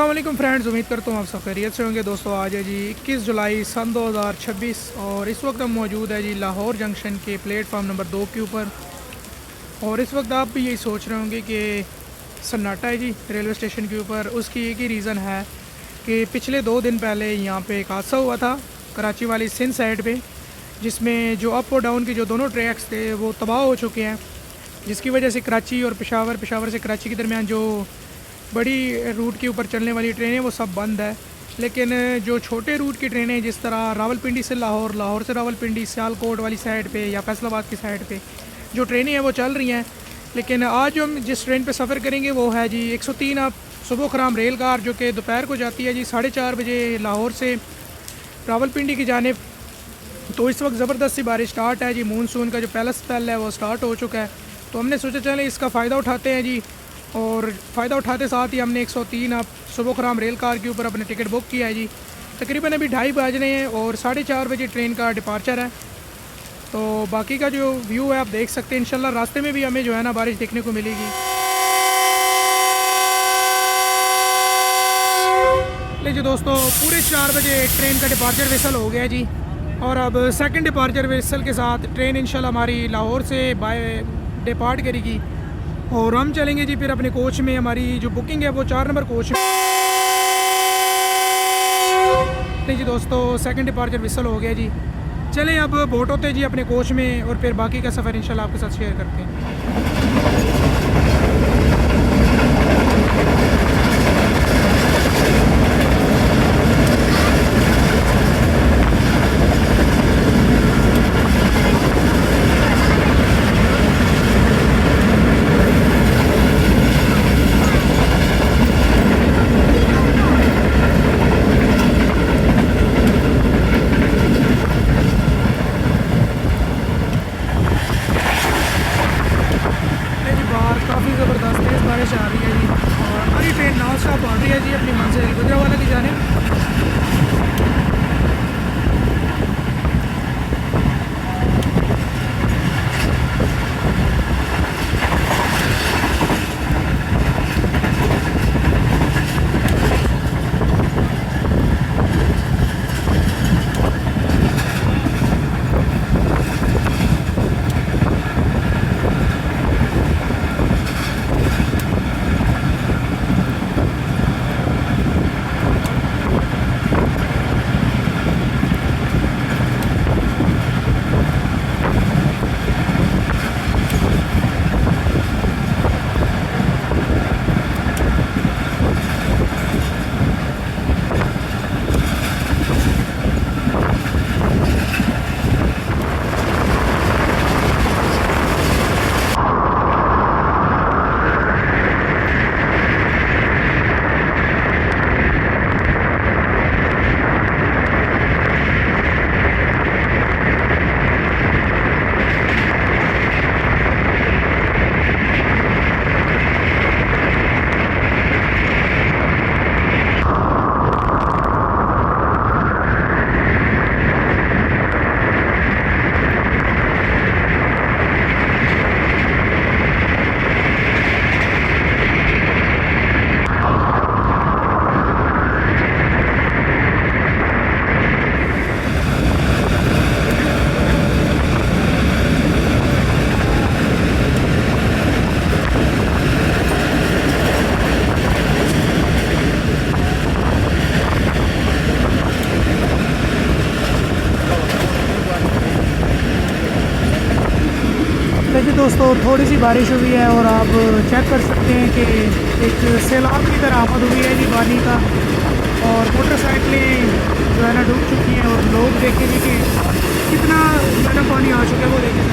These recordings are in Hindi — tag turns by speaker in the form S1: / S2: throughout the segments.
S1: अस्सलाम वालेकुम फ्रेंड्स, उम्मीद करता हूँ आप सब खैरियत से होंगे। दोस्तों आज है जी 21 जुलाई सन 2026 और इस वक्त हम मौजूद है जी लाहौर जंक्शन के प्लेटफार्म नंबर 2 के ऊपर। और इस वक्त आप भी यही सोच रहे होंगे कि सन्नाटा है जी रेलवे स्टेशन के ऊपर। उसकी एक ही रीज़न है कि पिछले 2 दिन पहले यहाँ पे एक हादसा हुआ था कराची वाली सिंध साइड पे, जिसमें जो अप और डाउन के जो दोनों ट्रैक्स थे वो तबाह हो चुके हैं, जिसकी वजह से कराची और पेशावर से कराची के दरमियान जो बड़ी रूट के ऊपर चलने वाली ट्रेनें वो सब बंद है। लेकिन जो छोटे रूट की ट्रेनें जिस तरह रावलपिंडी से लाहौर, लाहौर से रावलपिंडी, सियालकोट वाली साइड पे या फैसलाबाद की साइड पे जो ट्रेनें हैं वो चल रही हैं। लेकिन आज हम जिस ट्रेन पे सफ़र करेंगे वो है जी 103 अब सुबह खराम रेल कार, जो कि दोपहर को जाती है जी 4:30 बजे लाहौर से रावलपिंडी की जानिब। तो इस वक्त ज़बरदस्त सी बारिश स्टार्ट है जी, मानसून का जो पहला स्पेल है वो स्टार्ट हो चुका है। तो हमने सोचा चले इसका फ़ायदा उठाते हैं जी, और फ़ायदा उठाते साथ ही हमने 103 अब सुबह खराम रेल कार के ऊपर अपने टिकट बुक किया है जी। तकरीबन अभी 2:30 बज रहे हैं और 4:30 बजे ट्रेन का डिपार्चर है। तो बाकी का जो व्यू है आप देख सकते हैं। इंशाल्लाह रास्ते में भी हमें जो है ना बारिश देखने को मिलेगी। लीजिए दोस्तों, पूरे 4 बजे ट्रेन का डिपार्चर विसल हो गया जी, और अब सेकंड डिपार्चर विसल के साथ ट्रेन इंशाल्लाह हमारी लाहौर से बाय डिपार्ट करेगी और हम चलेंगे जी फिर अपने कोच में। हमारी जो बुकिंग है वो 4 नंबर कोच में। नहीं जी दोस्तों, सेकंड डिपार्चर विसल हो गया जी। चलें अब बोट होते जी अपने कोच में और फिर बाकी का सफ़र इंशाल्लाह आपके साथ शेयर करते हैं। काफ़ी ज़बरदस्त तेज़ बारिश आ रही है जी, और हमारी ट्रेन नॉन स्टॉप बढ़ रही है जी अपनी मंजिल गुजरावाला की जानिब। देखिए दोस्तों, थोड़ी सी बारिश हुई है और आप चेक कर सकते हैं कि एक सैलाब की तरह आमद हुई है जी पानी का, और मोटरसाइकिलें जो है ना डूब चुकी हैं और लोग देखेंगे कि कितना ज़्यादा पानी आ चुका है वो देखें।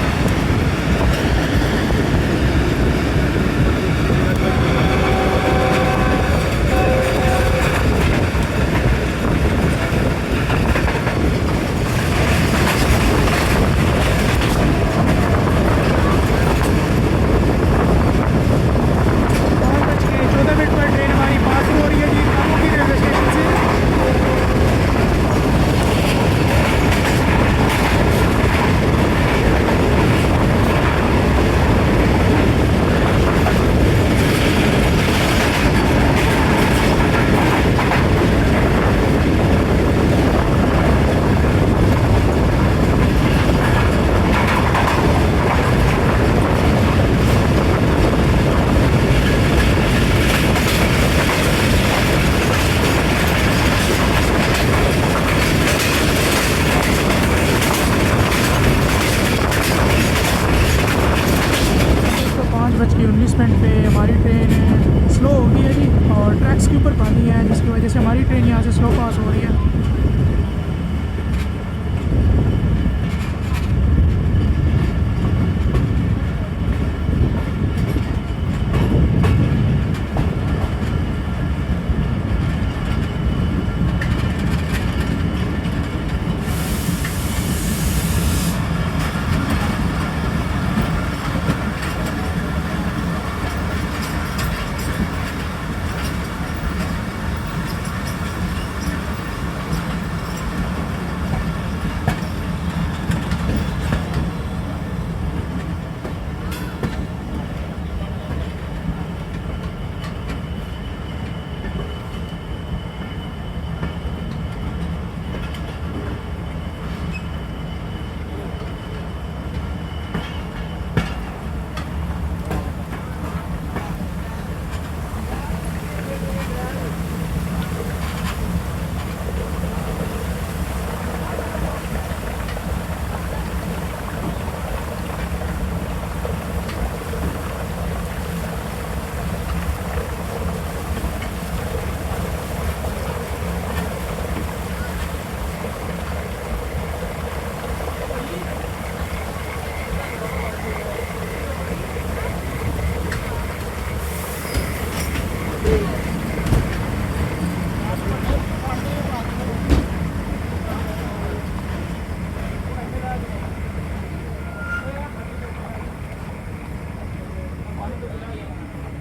S1: 19 मिनट पे हमारी ट्रेन स्लो हो गई है जी, और ट्रैक्स के ऊपर पानी है जिसकी वजह से हमारी ट्रेन यहाँ से स्लो पास हो रही है।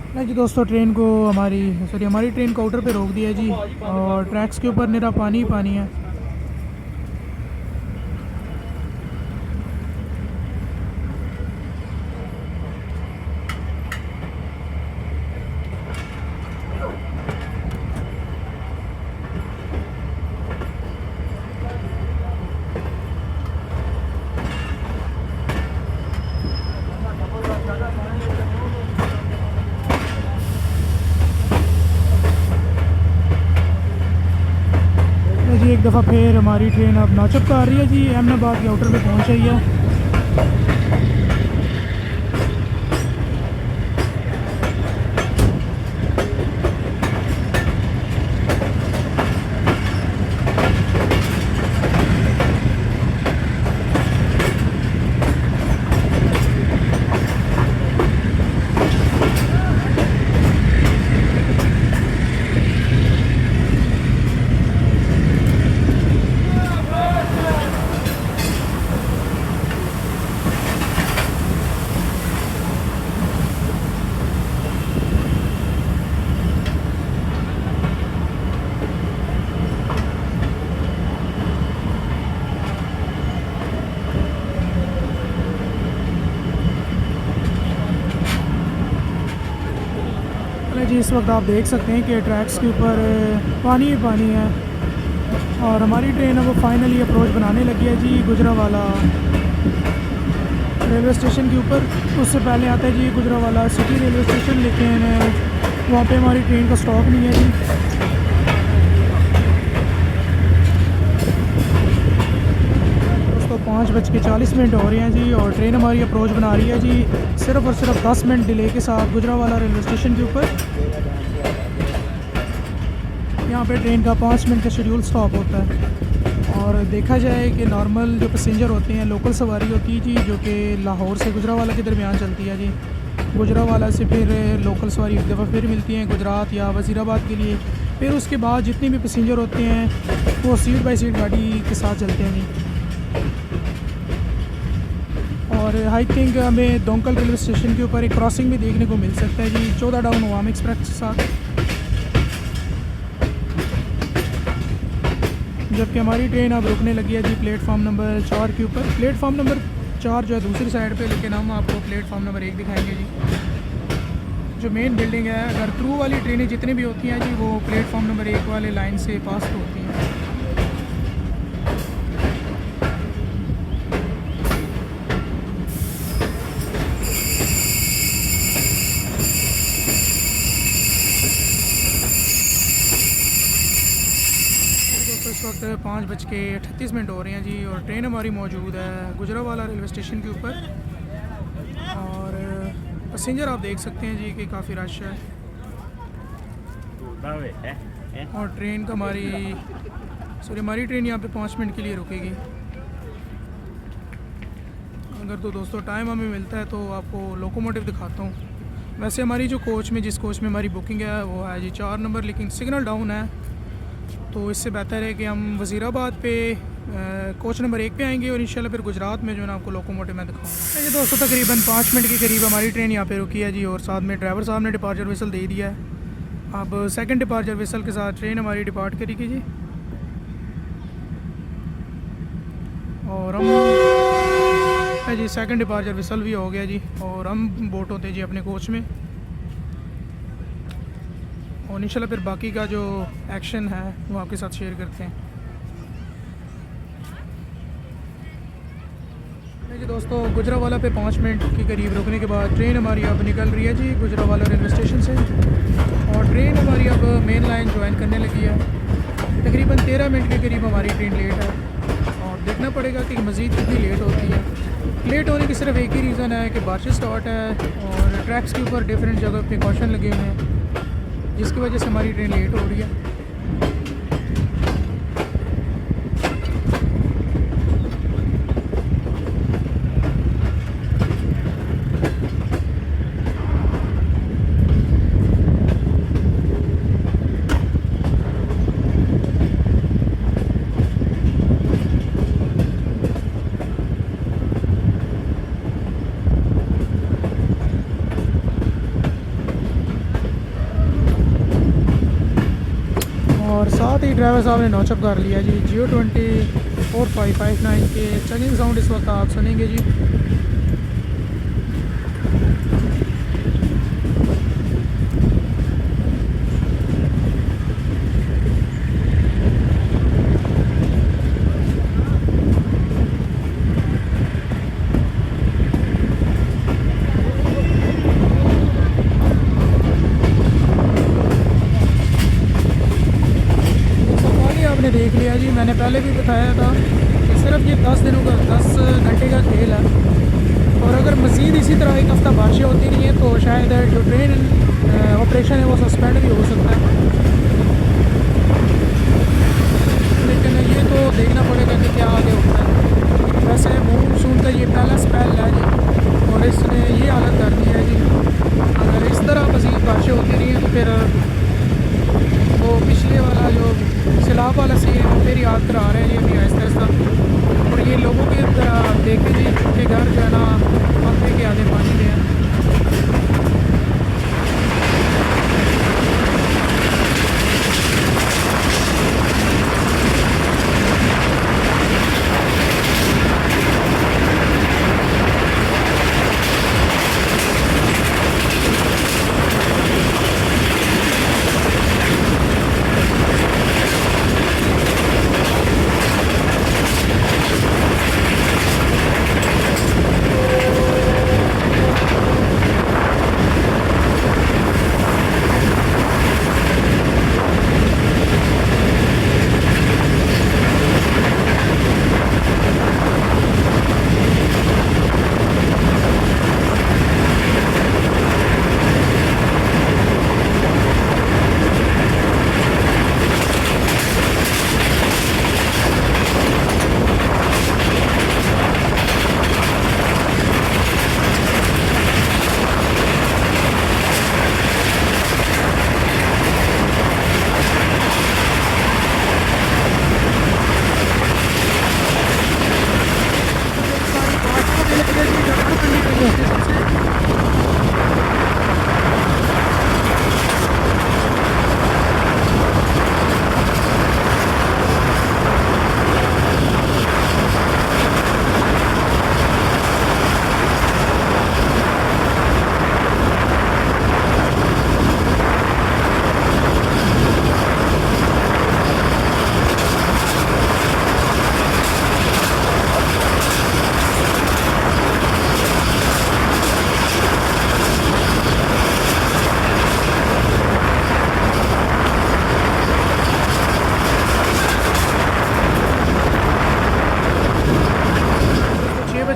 S1: नहीं जी दोस्तों, हमारी ट्रेन को आउटर पे रोक दिया जी, और ट्रैक्स के ऊपर निरा पानी ही पानी है। जी एक दफ़ा फिर हमारी ट्रेन अब नाचप का आ रही है जी, अहमदाबाद के आउटर पे पहुंच रही है। जी इस वक्त आप देख सकते हैं कि ट्रैक्स के ऊपर पानी ही पानी है, और हमारी ट्रेन अब फाइनली अप्रोच बनाने लगी है जी गुजरावाला रेलवे स्टेशन के ऊपर। उससे पहले आता है जी गुजरावाला सिटी रेलवे स्टेशन, लेकिन वहाँ पे हमारी ट्रेन का स्टॉप नहीं है जी। दोस्तों 5:40 हो रहे हैं जी, और ट्रेन हमारी अप्रोच बना रही है जी सिर्फ़ और सिर्फ 10 मिनट डिले के साथ गुजरावाला रेलवे स्टेशन के ऊपर। यहाँ पे ट्रेन का 5 मिनट का शेड्यूल स्टॉप होता है, और देखा जाए कि नॉर्मल जो पैसेंजर होते हैं, लोकल सवारी होती है जी जो कि लाहौर से गुजरावाला के दरमियान चलती है जी। गुजरावाला से फिर लोकल सवारी एक दफ़ा फिर मिलती हैं गुजरात या वज़ीराबाद के लिए। फिर उसके बाद जितने भी पैसेंजर होते हैं वो सीट बाई सीट गाड़ी के साथ चलते हैं जी। और आई थिंक हमें दोंकल रेलवे स्टेशन के ऊपर एक क्रॉसिंग भी देखने को मिल सकता है जी 14 डाउन अवाम एक्सप्रेस के साथ, जबकि हमारी ट्रेन अब रुकने लगी है जी प्लेटफॉर्म नंबर 4 के ऊपर। प्लेटफॉर्म नंबर 4 जो है दूसरी साइड पे, लेकिन हम आपको प्लेटफॉर्म नंबर 1 दिखाएंगे जी। जो मेन बिल्डिंग है, अगर थ्रू वाली ट्रेनें जितनी भी होती हैं जी वो प्लेटफॉर्म नंबर 1 वाले लाइन से पास होती हैं। इस वक्त 5:38 हो रहे हैं जी, और ट्रेन हमारी मौजूद है गुजरावाला रेलवे स्टेशन के ऊपर। और पैसेंजर आप देख सकते हैं जी कि काफ़ी रश है। और ट्रेन का हमारी ट्रेन यहाँ पे 5 मिनट के लिए रुकेगी। अगर तो दोस्तों टाइम हमें मिलता है तो आपको लोकोमोटिव दिखाता हूँ। वैसे हमारी जो जिस कोच में हमारी बुकिंग है वो है जी 4 नंबर, लेकिन सिग्नल डाउन है, तो इससे बेहतर है कि हम वज़ीराबाद पे कोच नंबर 1 पे आएंगे और इंशाल्लाह फिर गुजरात में जो है ना आपको लोकोमोटिव में दिखाऊंगा। ये दोस्तों तकरीबन 5 मिनट के करीब हमारी ट्रेन यहाँ पे रुकी है जी, और साथ में ड्राइवर साहब ने डिपार्चर विसल दे दिया है। अब सेकंड डिपार्चर विसल के साथ ट्रेन हमारी डिपार्ट करेगी जी, और हम जी सेकंड डिपार्चर विसल भी हो गया जी, और हम बोट होते जी अपने कोच में, और इंशाल्लाह फिर बाकी का जो एक्शन है वो आपके साथ शेयर करते हैं। जी दोस्तों गुजरावाला पे 5 मिनट के करीब रुकने के बाद ट्रेन हमारी अब निकल रही है जी गुजरावाला रेलवे स्टेशन से, और ट्रेन हमारी अब मेन लाइन ज्वाइन करने लगी है। तकरीबन 13 मिनट के करीब हमारी ट्रेन लेट है, और देखना पड़ेगा कि मज़ीद कितनी लेट होती है। लेट होने की सिर्फ एक ही रीज़न है कि बारिश स्टार्ट है और ट्रैक्स के ऊपर डिफरेंट जगह पे कॉशन लगे हुए हैं, जिसकी वजह से हमारी ट्रेन लेट हो रही है। और साथ ही ड्राइवर साहब ने नॉचअप कर लिया जी GO204559 के चेकिंग साउंड इस वक्त आप सुनेंगे जी। आपने देख लिया जी, मैंने पहले भी बताया था कि सिर्फ ये 10 घंटे का खेल है, और अगर मज़ीद इसी तरह एक हफ़्ता बारिशें होती रही हैं तो शायद जो ट्रेन ऑपरेशन है वो सस्पेंड भी हो सकता है। लेकिन ये तो देखना पड़ेगा कि क्या आगे होता है। वैसे मानसून का ये पहला स्पेल है जी, और इसने ये हालत कर दी है जी। अगर इस तरह मज़ीद बारिशें होती रही हैं तो फिर वो पिछले वाला जो सैलाब वाला सीन है वो फिर याद करा रहे हैं ये भी आहिस्ता आहिस्ता। और ये लोगों की तरह देखे जी के घर जो है ना पंखे के आगे पानी में है।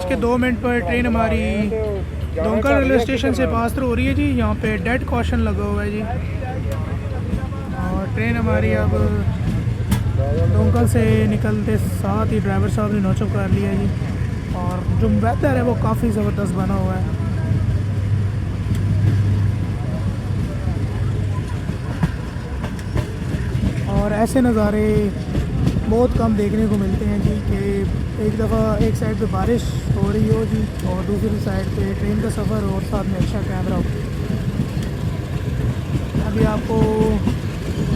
S1: के 2 मिनट पर ट्रेन हमारी डोंका रेलवे स्टेशन से पास थ्रू हो रही है जी। यहाँ पे डेड कॉशन लगा हुआ है जी। और ट्रेन हमारी अब डोंका से निकलते साथ ही ड्राइवर साहब ने नोचअप कर लिया जी। और जो वेदर है वो काफ़ी ज़बरदस्त बना हुआ है। और ऐसे नज़ारे बहुत कम देखने को मिलते हैं जी कि एक दफ़ा एक साइड पे बारिश हो रही हो जी और दूसरी साइड पे ट्रेन का सफ़र और साथ में अच्छा कैमरा हो। अभी आपको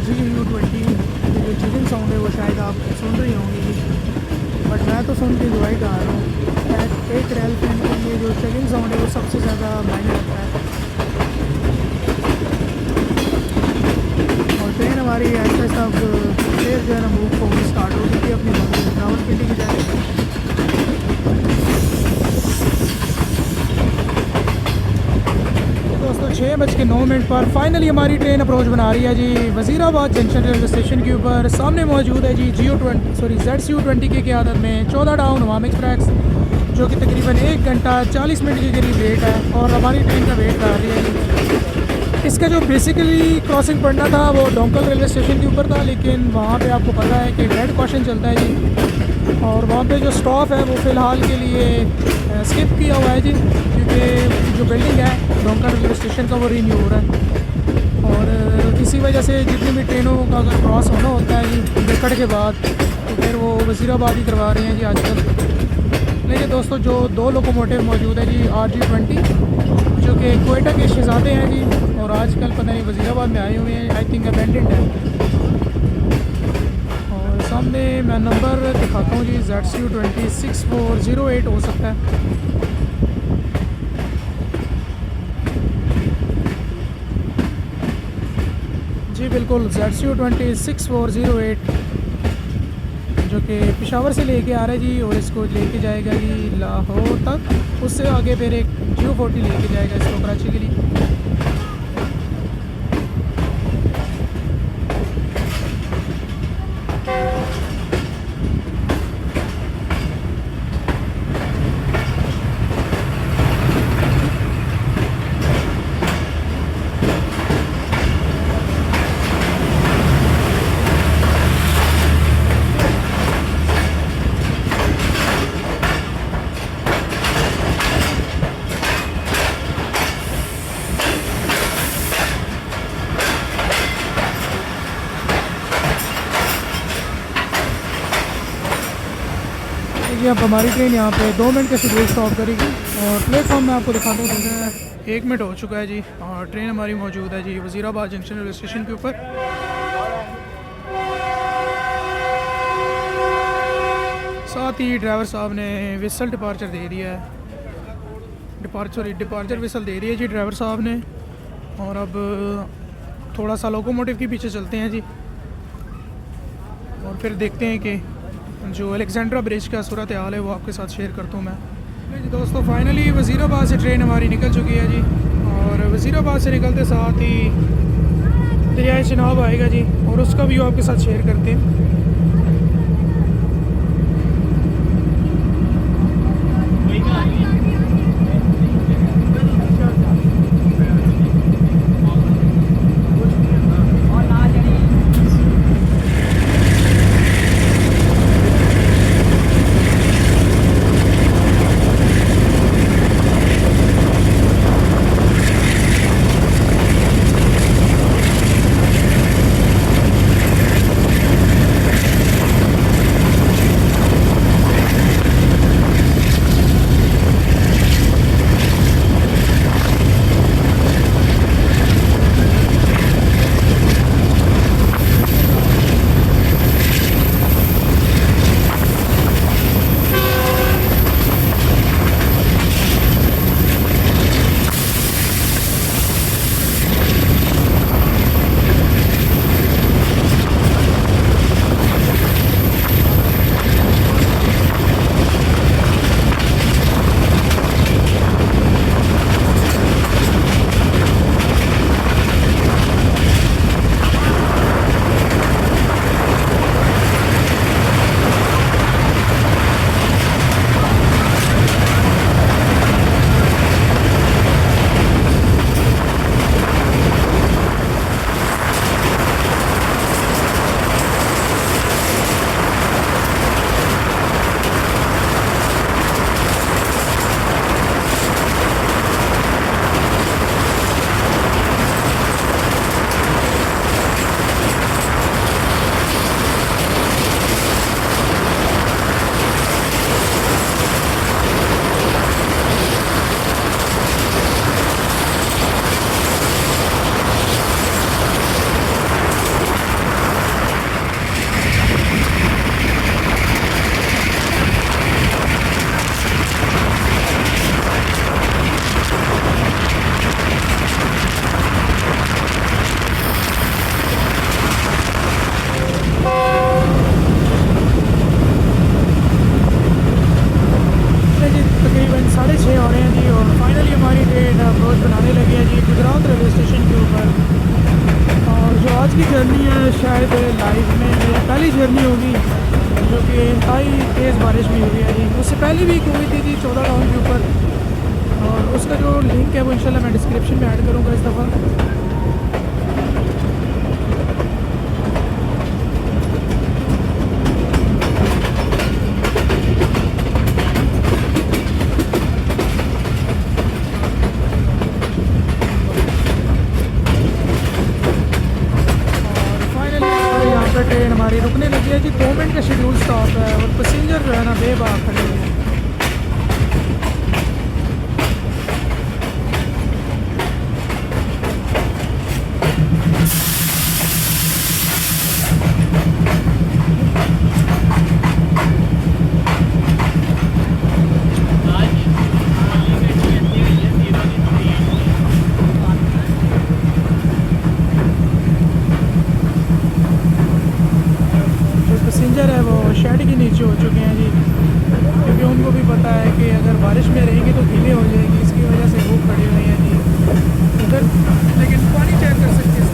S1: GU20 जो चिलिंग साउंड है वो शायद आप सुन रही होंगी, बट मैं तो सुन के इंजॉय कर रहा हूँ। एक रेल ट्रेन के लिए जो चिलिंग साउंड है वो सबसे ज़्यादा मायने रखता है। और ट्रेन हमारी ऐसे सब फिर जो है ना मूव होकर स्टार्ट हो गई अपनी रावलपिंडी की जाए। दोस्तों 6:09 पर फाइनली हमारी ट्रेन अप्रोच बना रही है जी वज़ीराबाद जंक्शन रेलवे स्टेशन के ऊपर। सामने मौजूद है जी ZCU20 की क़यादत में 14 डाउन हवाम एक्सप्रेस, जो कि तकरीबन 1 घंटा 40 मिनट के करीब लेट है और हमारी ट्रेन का वेट कर रही है जी। इसका जो बेसिकली क्रॉसिंग पड़ना था वो डोंकल रेलवे स्टेशन के ऊपर था, लेकिन वहाँ पे आपको पता है कि रेड कॉशन चलता है जी। और वहाँ पे जो स्टॉप है वो फ़िलहाल के लिए स्किप किया हुआ है जी, क्योंकि जो बिल्डिंग है डोंकल रेलवे स्टेशन का वो रीन्यू हो रहा है। और इसी वजह से जितनी भी ट्रेनों का अगर क्रॉस होना होता है जी बिकड़ के बाद, तो फिर वो वज़ीराबाद ही करवा रहे हैं जी आजकल। लेकिन दोस्तों जो 2 लोकोमोटिव मौजूद है जी RG20, जो कि कोयटा के शहज़ादे हैं जी, और आजकल पता नहीं वज़ीराबाद में आए हुए हैं, आई थिंक अबेंडेंड है। और सामने मैं नंबर दिखाता हूँ जी ZCU20 6408 हो सकता है। जी बिल्कुल ZCU20 6408, जो कि पेशावर से लेके आ रहा है जी और इसको लेके जाएगा जी लाहौर तक। उससे आगे फिर एक GU40 लेके जाएगा इसको कराची के लिए। जी अब हमारी ट्रेन यहाँ पे 2 मिनट के शेड्यूल स्टॉप करेगी और प्लेटफॉर्म में आपको दिखाता हूँ 1 मिनट हो चुका है जी। और ट्रेन हमारी मौजूद है जी वज़ीराबाद जंक्शन रेलवे स्टेशन के ऊपर। साथ ही ड्राइवर साहब ने विसल डिपार्चर दे दिया है, डिपार्चर विसल दे रही है जी ड्राइवर साहब ने। और अब थोड़ा सा लोकोमोटिव के पीछे चलते हैं जी और फिर देखते हैं कि जो अलेक्जेंड्रा ब्रिज का सूरत हाल है वो आपके साथ शेयर करता हूँ मैं जी। दोस्तों फाइनली वज़ीराबाद से ट्रेन हमारी निकल चुकी है जी। और वज़ीराबाद से निकलते साथ ही दरियाए चिनाब आएगा जी और उसका व्यू आपके साथ शेयर करते हैं। ट्रेन अप्रोच बनाने लगी है जी गुजरात रेलवे स्टेशन के ऊपर। और जो आज की जर्नी है शायद लाइफ में मेरी पहली जर्नी होगी जो कि इंतहाई तेज़ बारिश में हुई है जी। उससे पहले भी हुई थी जी 14 टाउन के ऊपर, और उसका जो लिंक है वो इंशाल्लाह मैं डिस्क्रिप्शन में ऐड करूँगा इस दफ़ा। ट्रेन हमारी रुकने लगी है जी, 2 मिनट का शेड्यूल स्टॉप है और पैसेंजर जो है ना बेबाक खड़े हैं। पैसेंजर है वो शेड के नीचे हो चुके हैं जी, क्योंकि उनको भी पता है कि अगर बारिश में रहेंगे तो गीले हो जाएगी, इसकी वजह से वो खड़े हुए हैं जी उधर। लेकिन पानी चेक कर सकते हैं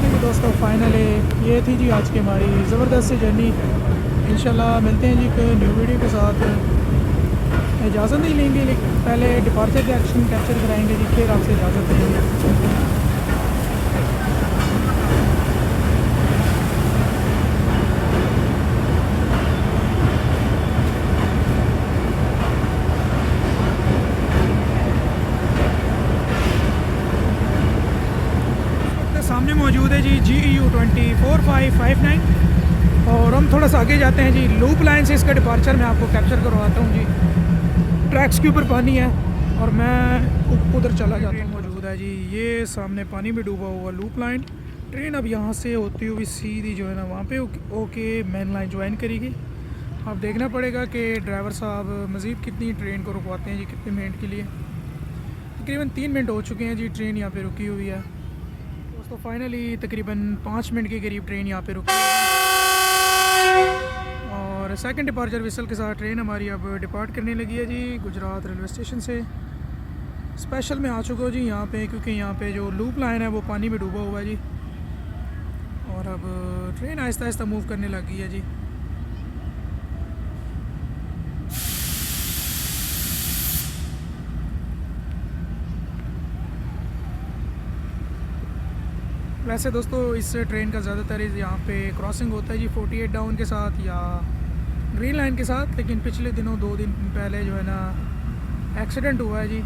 S1: तो दोस्तों फाइनली ये थी जी आज की हमारी ज़बरदस्त सी जर्नी। इंशाल्लाह मिलते हैं जी एक न्यू वीडियो के साथ। इजाज़त नहीं लेंगे लेकिन पहले डिपार्चर के एक्शन कैप्चर कराएंगे जी, फिर आपसे इजाज़त लेंगे। सामने मौजूद है जी GU 2459 और हम थोड़ा सा आगे जाते हैं जी। लूप लाइन से इसका डिपार्चर मैं आपको कैप्चर करवाता हूँ जी। ट्रैक्स के ऊपर पानी है और मैं उधर चला जाता हूँ। मौजूद है जी ये सामने पानी में डूबा हुआ लूप लाइन। ट्रेन अब यहाँ से होती हुई सीधी जो है ना वहाँ पे ओके मेन लाइन ज्वाइन करेगी। अब देखना पड़ेगा कि ड्राइवर साहब मज़ीद कितनी ट्रेन को रुकवाते हैं जी, कितने मिनट के लिए। तकरीबन 3 मिनट हो चुके हैं जी ट्रेन यहाँ पे रुकी हुई है। तो फाइनली तकरीबन 5 मिनट के करीब ट्रेन यहाँ पे रुकी और सेकंड डिपार्चर विसल के साथ ट्रेन हमारी अब डिपार्ट करने लगी है जी गुजरात रेलवे स्टेशन से। स्पेशल में आ चुका हूँ जी यहाँ पे, क्योंकि यहाँ पे जो लूप लाइन है वो पानी में डूबा हुआ है जी। और अब ट्रेन आहिस्ता आहिस्ता मूव करने लगी है जी। वैसे दोस्तों इस ट्रेन का ज़्यादातर यहाँ पे क्रॉसिंग होता है जी 48 डाउन के साथ या ग्रीन लाइन के साथ, लेकिन पिछले दिनों 2 दिन पहले जो है ना एक्सीडेंट हुआ है जी,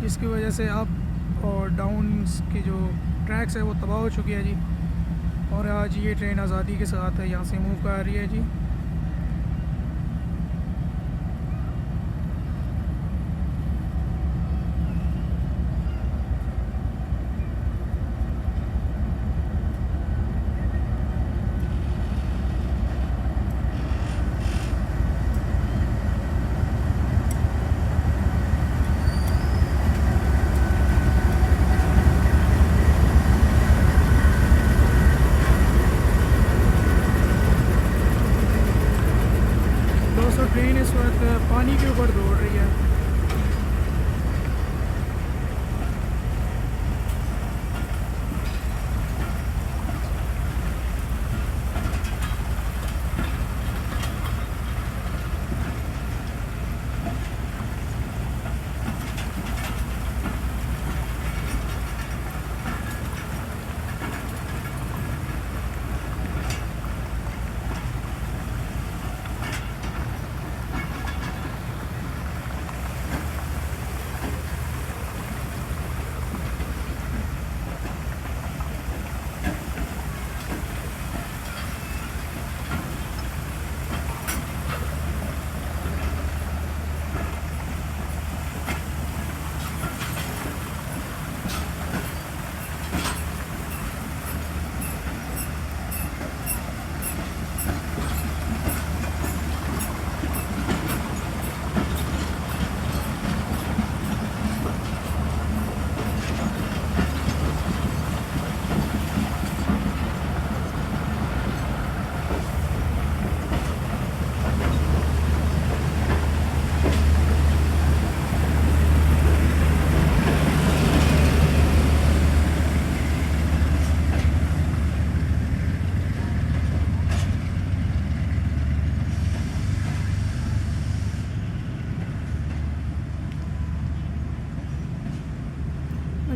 S1: जिसकी वजह से अप और डाउन की जो ट्रैक्स है वो तबाह हो चुकी है जी। और आज ये ट्रेन आज़ादी के साथ यहाँ से मूव कर रही है जी। ट्रेन इस वक्त पानी के ऊपर दौड़ रही है।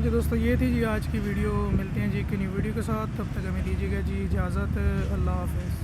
S1: जी दोस्तों, ये थी जी आज की वीडियो। मिलते हैं जी एक नई वीडियो के साथ, तब तक हमें दीजिएगा जी इजाज़त। अल्लाह हाफ़िज़।